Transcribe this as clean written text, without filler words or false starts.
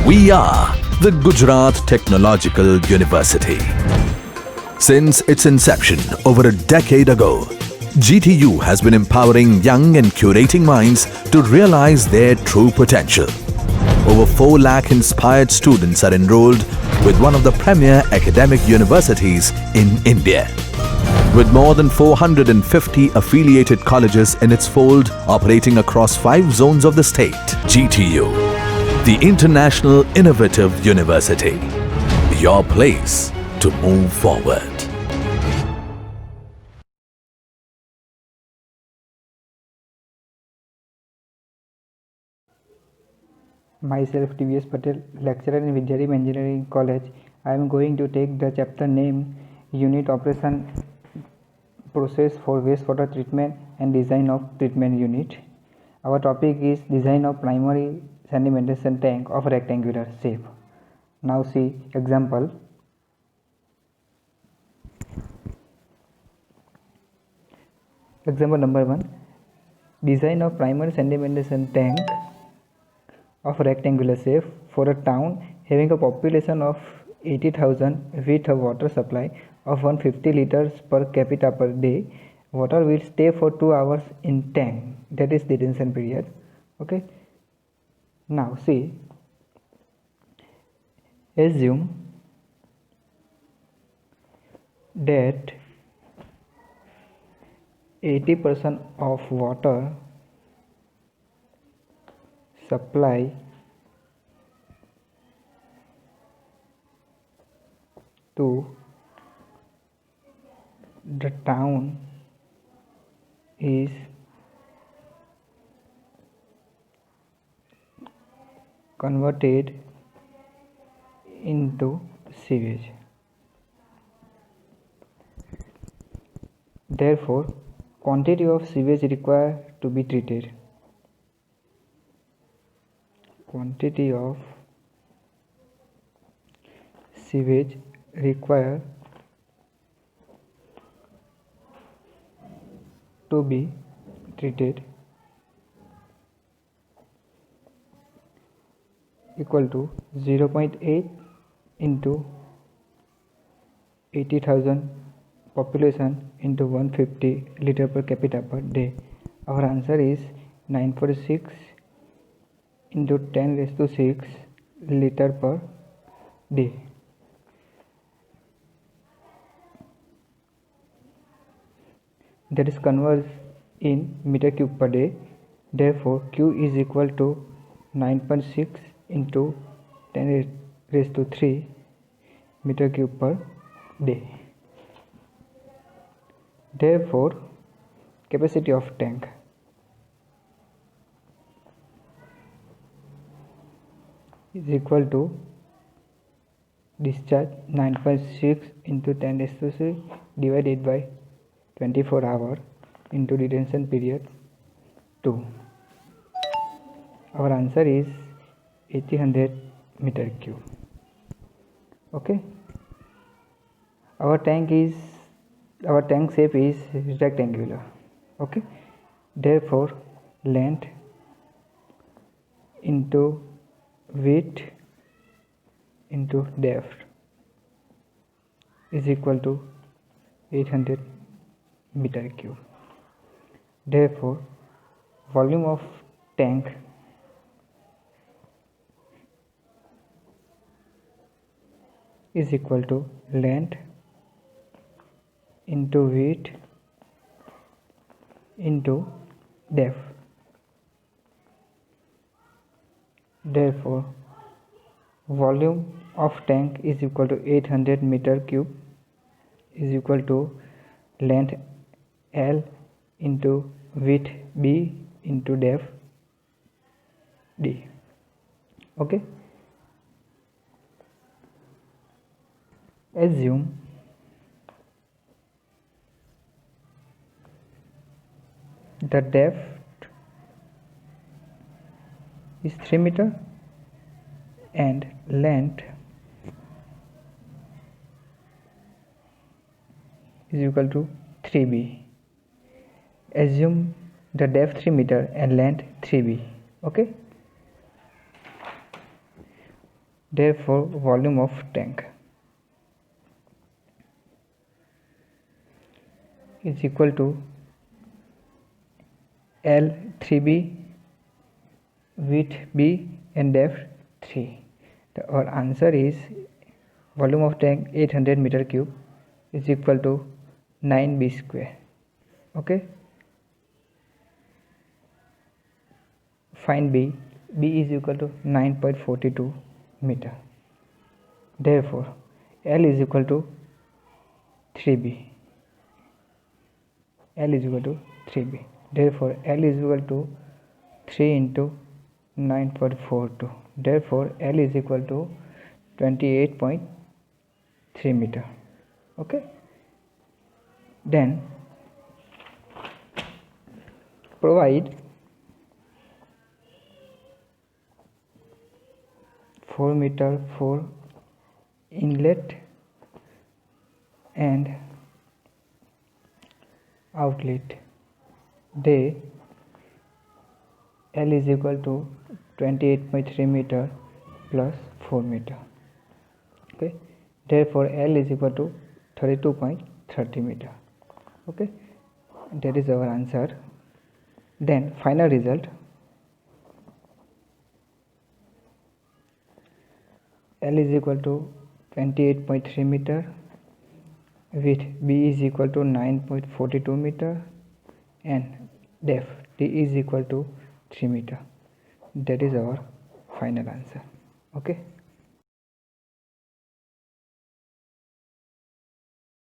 We are the Gujarat Technological University. Since its inception over a decade ago, GTU has been empowering young and curating minds to realize their true potential. Over 4 lakh inspired students are enrolled with one of the premier academic universities in India. With more than 450 affiliated colleges in its fold operating across 5 zones of the state, GTU, the International Innovative University, your place to move forward. Myself TVS Patel, lecturer in Vidyadip Engineering College. I am going to take the chapter name Unit Operation Process for Wastewater Treatment and Design of Treatment Unit. Our topic is Design of Primary Sedimentation Tank of Rectangular Shape. Now see example. Example number 1. Design of primary sedimentation tank of rectangular shape for a town having a population of 80,000 with a water supply of 150 liters per capita per day. Water will stay for 2 hours in tank, that is detention period. Okay, now see, assume that 80% of water supply to the town is converted into sewage. Therefore, quantity of sewage required to be treated. Quantity of sewage required to be treated equal to 0.8 into 80,000 population into 150 liter per capita per day. Our answer is 946 into 10 raised to 6 liter per day. That is converts in meter cube per day. Therefore, Q is equal to 9.6 into 10 raised to 3 meter cube per day. Therefore, capacity of tank is equal to discharge 9.6 into 10 raised to 3 divided by 24 hours into detention period 2. Our answer is 1800 meter cube. Okay, our tank shape is rectangular. Okay, therefore length into width into depth is equal to 800 meter cube. Therefore, volume of tank is equal to length into width into depth. Therefore, volume of tank is equal to 800 meter cube is equal to length L into width B into depth D. Okay, assume the depth is 3 meter and length is equal to 3b. Assume the depth 3 meter and length 3b. Okay, Therefore volume of tank is equal to L 3b width b and depth 3. Our answer is volume of tank 800 meter cube is equal to 9b square. Okay, find b. B is equal to 9.42 meter. Therefore L is equal to 3b. L is equal to 3b. Therefore L is equal to 3 into 9.42. Therefore L is equal to 28.3 meter. Okay, then provide 4 meter for inlet and outlet. They L is equal to 28.3 meter plus 4 meter. Okay, therefore L is equal to 32.30 meter. Okay, that is our answer. Then final result, L is equal to 28.3 meter with B is equal to 9.42 meter and depth D is equal to 3 meter. That is our final answer. Okay.